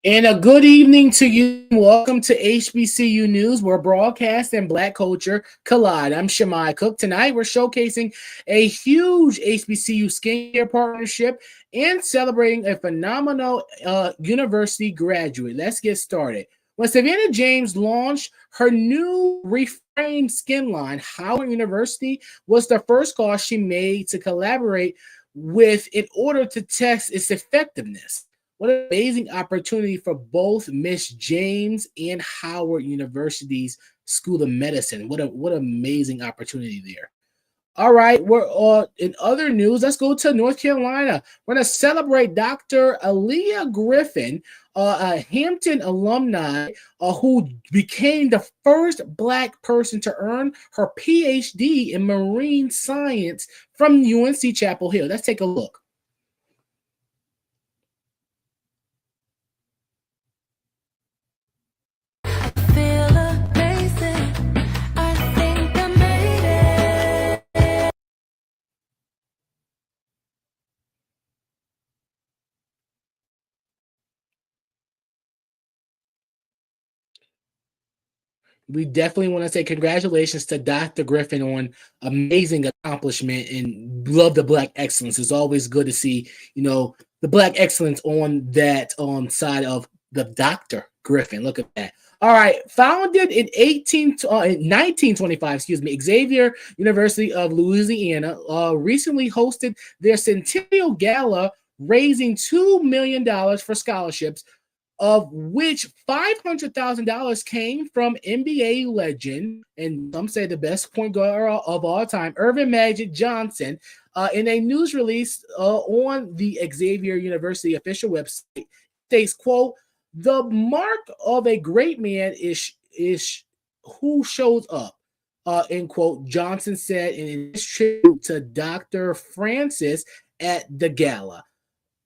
And a good evening to you. Welcome to HBCU News, where broadcast and Black culture collide. I'm Shemai Cook. Tonight, we're showcasing a huge HBCU skincare partnership and celebrating a phenomenal university graduate. Let's get started. When Savannah James launched her new reframed skin line, Howard University was the first call she made to collaborate with in order to test its effectiveness. What an amazing opportunity for both Miss James and Howard University's School of Medicine. What an amazing opportunity there. All right, we're in other news. Let's go to North Carolina. We're going to celebrate Dr. Aaliyah Griffin, a Hampton alumni who became the first Black person to earn her PhD in marine science from UNC Chapel Hill. Let's take a look. We definitely want to say congratulations to Dr. Griffin on amazing accomplishment and love the Black excellence. It's always good to see, the Black excellence on that side of the Dr. Griffin. Look at that. All right, founded in 1925, Xavier University of Louisiana recently hosted their Centennial Gala, raising $2 million for scholarships, of which $500,000 came from NBA legend, and some say the best point guard of all time, Earvin Magic Johnson. In a news release on the Xavier University official website, states, quote, "The mark of a great man is who shows up," end quote, Johnson said in his tribute to Dr. Francis at the gala.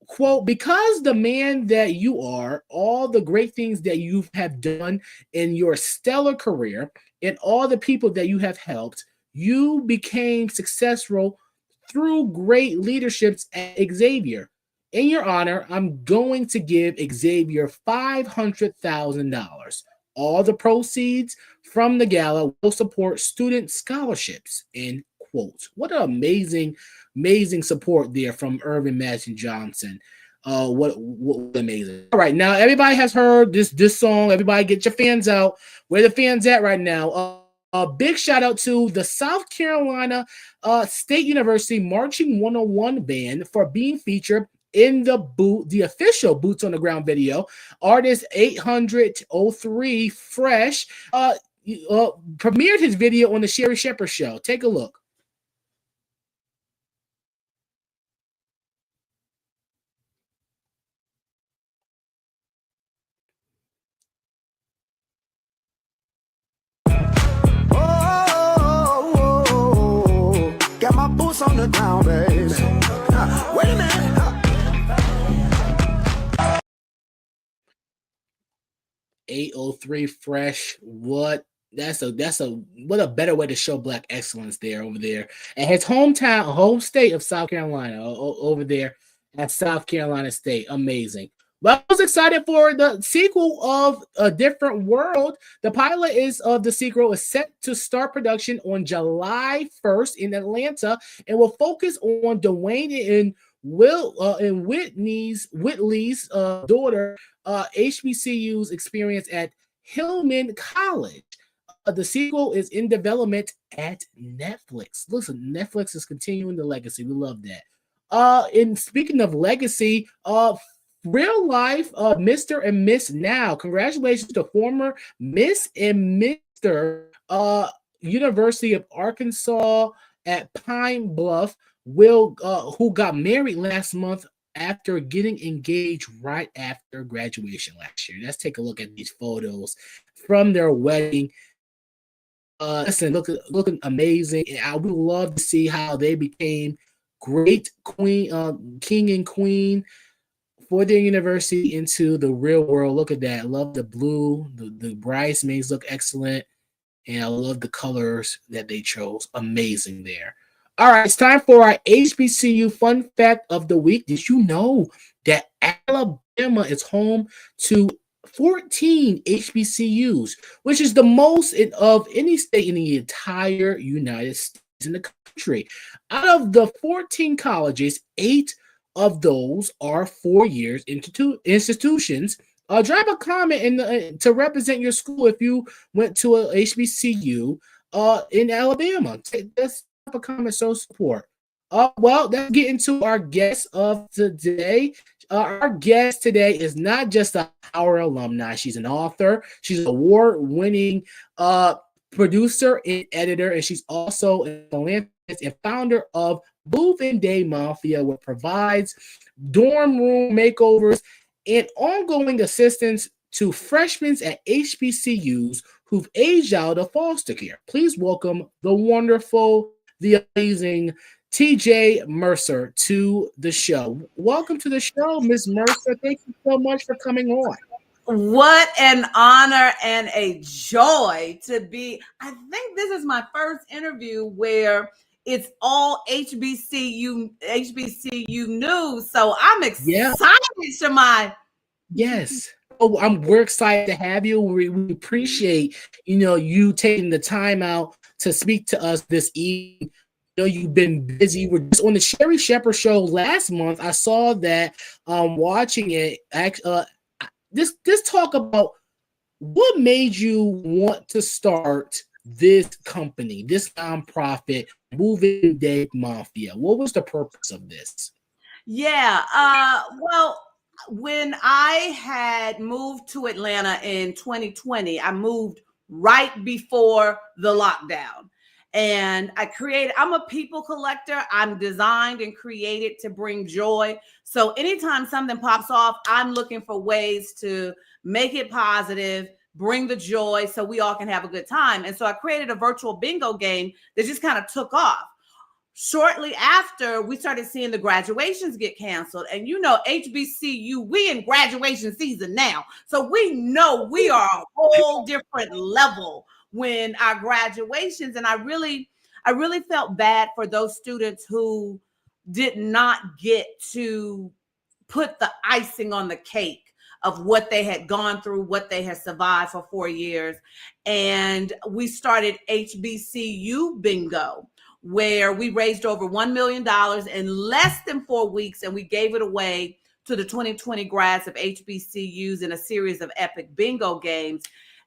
Quote, "Because the man that you are, all the great things that you have done in your stellar career, and all the people that you have helped, you became successful through great leaderships at Xavier. In your honor, I'm going to give Xavier $500,000. All the proceeds from the gala will support student scholarships," end quote. What an amazing support there from Earvin Magic Johnson. What amazing. All right, now everybody has heard this song. Everybody get your fans out. Where the fans at right now? A big shout out to the South Carolina State University Marching 101 band for being featured in the official Boots on the Ground video. Artist 803 Fresh premiered his video on the Sherry Shepherd Show. Take a look. Got my boots on the ground, baby. Wait a minute. 803 Fresh. What a better way to show Black excellence there over there at his home state of South Carolina, over there at South Carolina State. Amazing. Well, I was excited for the sequel of A Different World. The pilot of the sequel is set to start production on July 1st in Atlanta and will focus on Dwayne and Whitley's daughter, HBCU's experience at Hillman College. The sequel is in development at Netflix. Listen, Netflix is continuing the legacy. We love that. And speaking of legacy, real life Mr. and Miss Now. Congratulations to former Miss and Mr. University of Arkansas at Pine Bluff, who got married last month after getting engaged right after graduation last year. Let's take a look at these photos from their wedding. Listen, looking amazing. I would love to see how they became great king and queen for their university into the real world. Look at that. Love the blue. The bridesmaids look excellent. And I love the colors that they chose. Amazing there. All right, it's time for our HBCU fun fact of the week. Did you know that Alabama is home to 14 HBCUs, which is the most of any state in the entire United States in the country? Out of the 14 colleges, eight of those are 4 years institutions. Drop a comment to represent your school if you went to a HBCU in Alabama. Let's drop a comment, show support. Well, let's get into our guest of today. Our guest today is not just a Howard alumni. She's an author. She's an award-winning producer and editor, and she's also a philanthropist and founder of Move-In Day Mafia, which provides dorm room makeovers and ongoing assistance to freshmen at HBCUs who've aged out of foster care. Please welcome the wonderful, the amazing TJ Mercer to the show. Welcome to the show, Ms. Mercer. Thank you so much for coming on. What an honor and a joy to be. I think this is my first interview where it's all HBCU news. So I'm excited, Shamai. Yes. Oh, we're excited to have you. We appreciate, you taking the time out to speak to us this evening. You've been busy. We're just on the Sherry Shepherd show last month. I saw that watching it. This talk about what made you want to start this company, this nonprofit, Move-In Day Mafia. What was the purpose of this? Yeah. Well, when I had moved to Atlanta in 2020, I moved right before the lockdown. And I'm a people collector. I'm designed and created to bring joy. So anytime something pops off, I'm looking for ways to make it positive, bring the joy so we all can have a good time. And so I created a virtual bingo game that just kind of took off. Shortly after, we started seeing the graduations get canceled. And HBCU, we in graduation season now. So we know we are a whole different level when our graduations. And I really felt bad for those students who did not get to put the icing on the cake of what they had gone through, what they had survived for 4 years. And we started HBCU Bingo, where we raised over $1 million in less than 4 weeks, and we gave it away to the 2020 grads of HBCUs in a series of epic bingo games.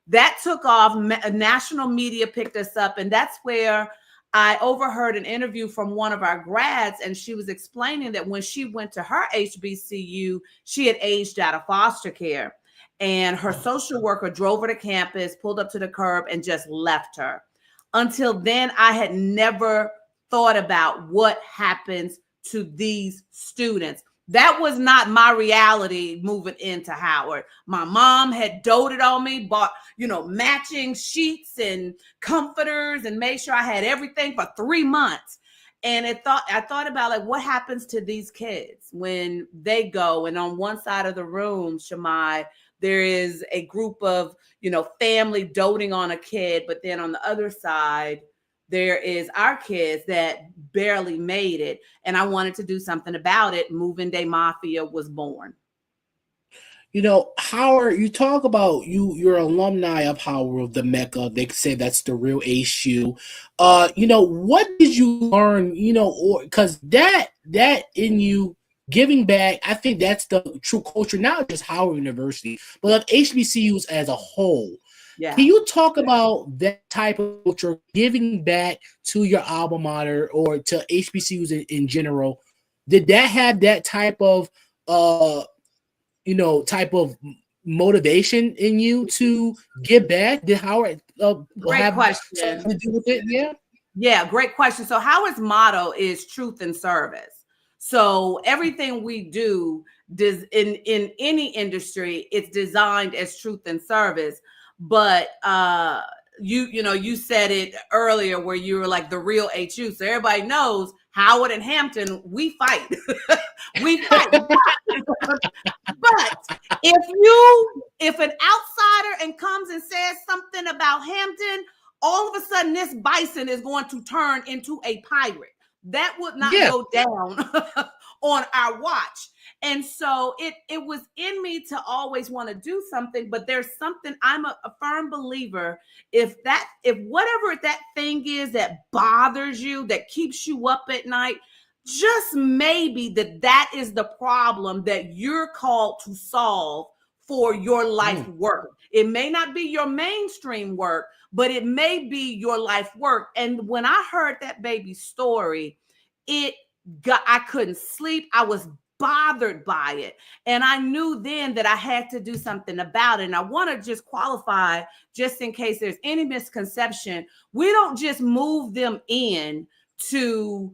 That took off. National media picked us up, and that's where I overheard an interview from one of our grads, and she was explaining that when she went to her HBCU, she had aged out of foster care, and her social worker drove her to campus, pulled up to the curb, and just left her. Until then, I had never thought about what happens to these students. That was not my reality moving into Howard. My mom had doted on me, bought, matching sheets and comforters and made sure I had everything for 3 months. And I thought about like what happens to these kids when they go, and on one side of the room, Shamai, there is a group of, family doting on a kid, but then on the other side, there is our kids that barely made it. And I wanted to do something about it. Move-In Day Mafia was born. Howard, you talk about you're alumni of Howard, of the Mecca. They say that's the real HU. What did you learn, or because that in you giving back, I think that's the true culture, not just Howard University, but of HBCUs as a whole. Yeah. Can you talk about that type of culture, giving back to your alma mater or to HBCUs in general? Did that have that type of type of motivation in you to give back? Did Howard great question to do with it? Yeah, great question. So Howard's motto is truth and service. So everything we do does in any industry, it's designed as truth and service. But you said it earlier where you were like the real HU. So everybody knows Howard and Hampton, we fight. We fight. But if an outsider and comes and says something about Hampton, all of a sudden this bison is going to turn into a pirate. That would not Yeah. go down on our watch. And so it was in me to always want to do something, but there's something, I'm a firm believer, if whatever that thing is that bothers you, that keeps you up at night, just maybe that is the problem that you're called to solve for your life work. It may not be your mainstream work, but it may be your life work. And when I heard that baby's story, I couldn't sleep. I was bothered by it. And I knew then that I had to do something about it. And I want to just qualify, just in case there's any misconception, we don't just move them in to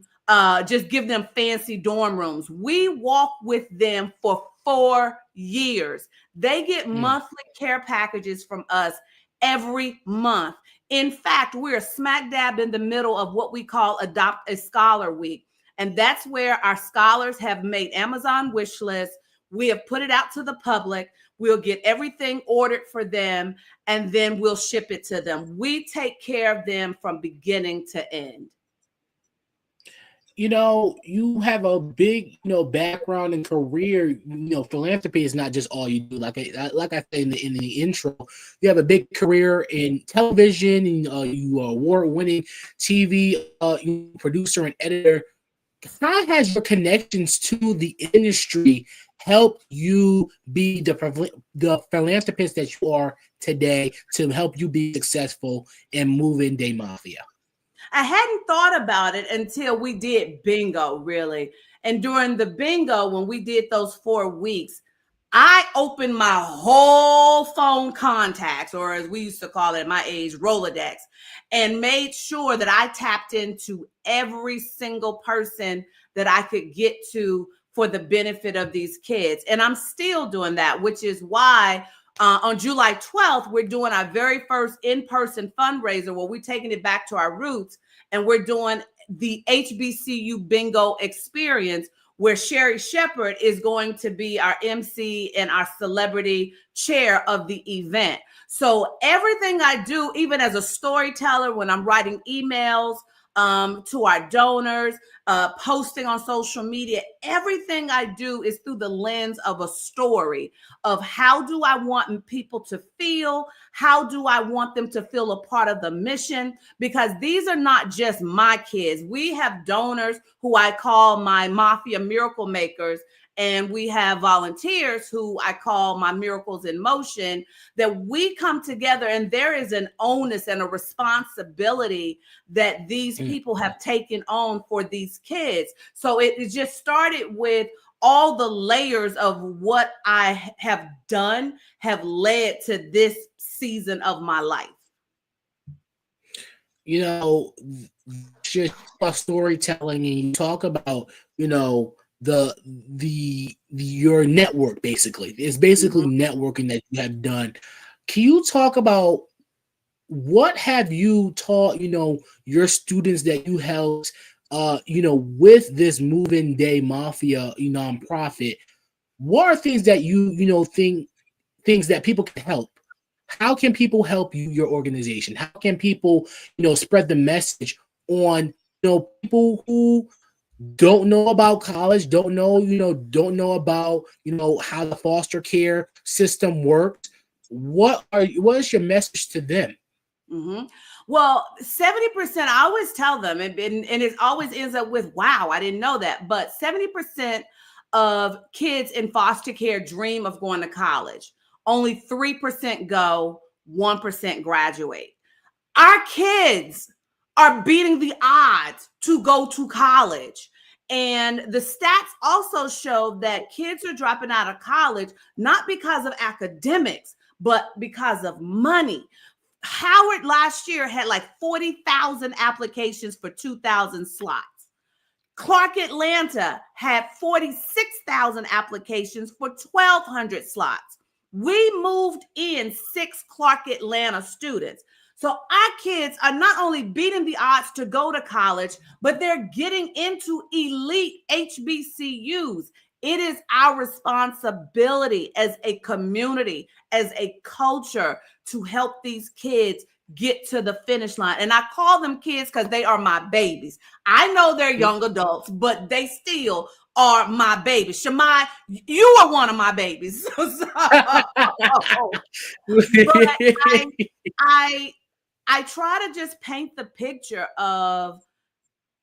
just give them fancy dorm rooms. We walk with them for 4 years. They get monthly care packages from us every month. In fact, we're smack dab in the middle of what we call Adopt a Scholar Week. And that's where our scholars have made Amazon wish lists. We have put it out to the public. We'll get everything ordered for them, and then we'll ship it to them. We take care of them from beginning to end. You know, you have a big, background and career. Philanthropy is not just all you do. Like I said in the intro, you have a big career in television, and you are award-winning TV producer and editor. How has your connections to the industry helped you be the philanthropist that you are today, to help you be successful in Moving Day Mafia? I hadn't thought about it until we did bingo, really. And during the bingo, when we did those 4 weeks, I opened my whole phone contacts, or as we used to call it at my age, Rolodex, and made sure that I tapped into every single person that I could get to for the benefit of these kids. And I'm still doing that, which is why on July 12th, we're doing our very first in-person fundraiser where we're taking it back to our roots, and we're doing the HBCU bingo experience, where Sherry Shepherd is going to be our MC and our celebrity chair of the event. So everything I do, even as a storyteller, when I'm writing emails to our donors, posting on social media, everything I do is through the lens of a story of how do I want people to feel? How do I want them to feel a part of the mission? Because these are not just my kids. We have donors who I call my Mafia miracle makers, and we have volunteers who I call my miracles in motion, that we come together, and there is an onus and a responsibility that these people have taken on for these kids. So it just started with all the layers of what I have done have led to this season of my life. Just about storytelling, and you talk about, your network. Basically, it's basically networking that you have done. Can you talk about what have you taught your students that you helped with this Moving Day Mafia nonprofit? What are things that you think, things that people can help? How can people help you, your organization? How can people spread the message on people who don't know about college, don't know about how the foster care system works? What is your message to them? Well, 70%, I always tell them, and it always ends up with, wow, I didn't know that. But 70% of kids in foster care dream of going to college. Only 3% go, 1% graduate. Our kids are beating the odds to go to college. And the stats also show that kids are dropping out of college, not because of academics, but because of money. Howard last year had like 40,000 applications for 2,000 slots. Clark Atlanta had 46,000 applications for 1,200 slots. We moved in 6 Clark Atlanta students. So our kids are not only beating the odds to go to college, but they're getting into elite HBCUs. It is our responsibility as a community, as a culture, to help these kids get to the finish line. And I call them kids because they are my babies. I know they're young adults, but they still are my babies. Shamai, you are one of my babies. But I try to just paint the picture of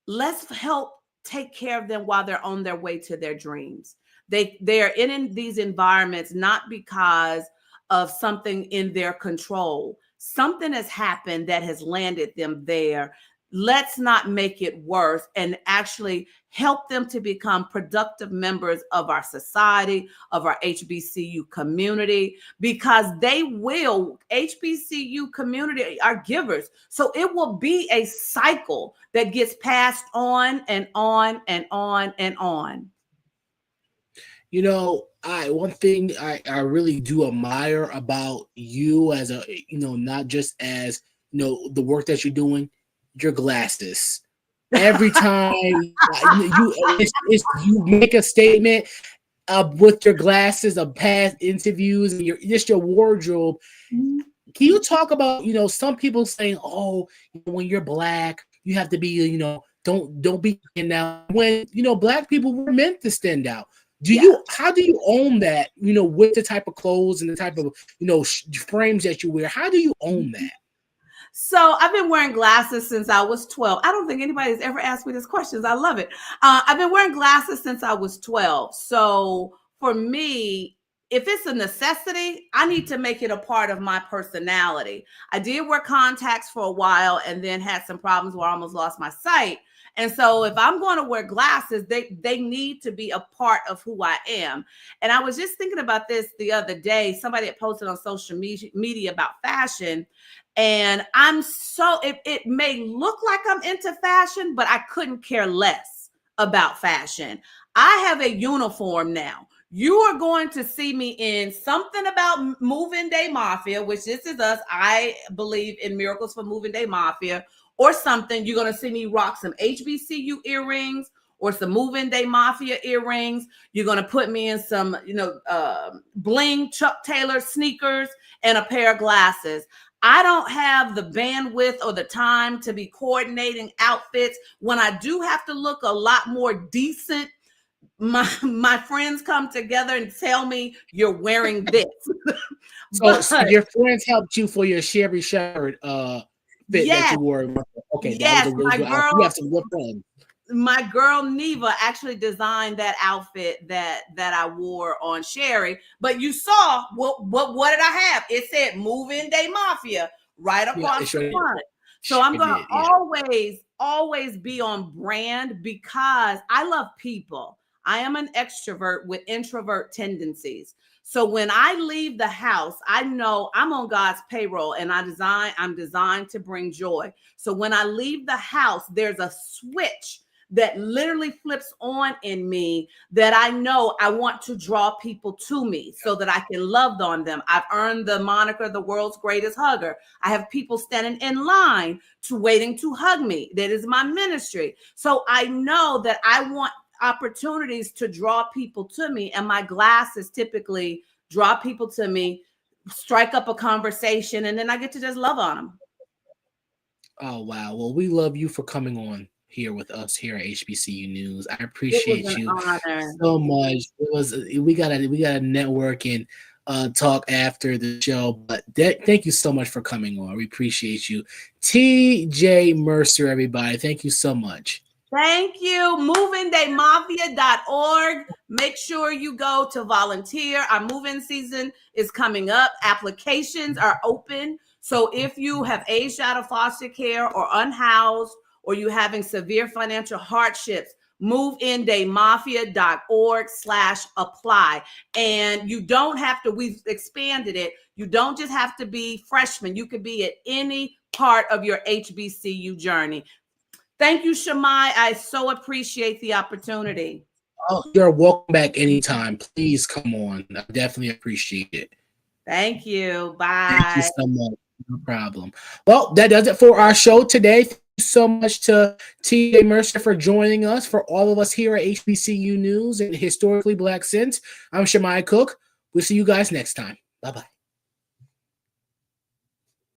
let's help take care of them while they're on their way to their dreams. They're in these environments not because of something in their control. Something has happened that has landed them there. Let's not make it worse and actually help them to become productive members of our society, of our HBCU community, because HBCU community are givers. So it will be a cycle that gets passed on and on and on and on. You know, one thing I really do admire about you as a, not just as, the work that you're doing, your glasses. Every time you make a statement with your glasses of past interviews and your wardrobe. Can you talk about, some people saying, oh, when you're Black, you have to be, don't be stand out. When, Black people were meant to stand out. How do you own that, with the type of clothes and the type of, frames that you wear? How do you own that? So I've been wearing glasses since I was 12. I don't think anybody's ever asked me this question. I love it. I've been wearing glasses since I was 12. So for me, if it's a necessity, I need to make it a part of my personality. I did wear contacts for a while and then had some problems where I almost lost my sight. And so if I'm going to wear glasses, they need to be a part of who I am. And I was just thinking about this the other day. Somebody had posted on social media about fashion. And it may look like I'm into fashion, but I couldn't care less about fashion. I have a uniform now. You are going to see me in something about Moving Day Mafia, which this is us. I believe in miracles for Moving Day Mafia or something. You're going to see me rock some HBCU earrings or some Moving Day Mafia earrings. You're going to put me in some, bling Chuck Taylor sneakers and a pair of glasses. I don't have the bandwidth or the time to be coordinating outfits. When I do have to look a lot more decent, my friends come together and tell me you're wearing this. So your friends helped you for your Sherry Shepherd fit that you wore. Okay, yes, that was a really good outfit. You have some good friends. My girl Neva actually designed that outfit that I wore on Sherry. But you saw what did I have? It said Moving Day Mafia right across the front. So I'm going to always be on brand because I love people. I am an extrovert with introvert tendencies. So when I leave the house, I know I'm on God's payroll and I'm designed to bring joy. So when I leave the house, there's a switch that literally flips on in me that I know I want to draw people to me so that I can love on them. I've earned the moniker, the world's greatest hugger. I have people standing in line waiting to hug me. That is my ministry. So I know that I want opportunities to draw people to me, and my glasses typically draw people to me, strike up a conversation, and then I get to just love on them. Oh, wow. Well, we love you for coming on here with us here at HBCU News. I appreciate you so much. We gotta network and talk after the show, but thank you so much for coming on. We appreciate you. TJ Mercer, everybody. Thank you so much. Thank you. MovingDayMafia.org. Make sure you go to volunteer. Our move-in season is coming up. Applications are open. So if you have aged out of foster care or unhoused, or you having severe financial hardships, moveindayMafia.org/apply. And you don't have to, we've expanded it. You don't just have to be freshman. You could be at any part of your HBCU journey. Thank you, Shamai. I so appreciate the opportunity. Oh, you're welcome back anytime. Please come on. I definitely appreciate it. Thank you. Bye. Thank you so much. No problem. Well, that does it for our show today. Thank you so much to TJ Mercer for joining us. For all of us here at HBCU News and Historically Black Sense, I'm Shamai Cook. We'll see you guys next time. Bye-bye.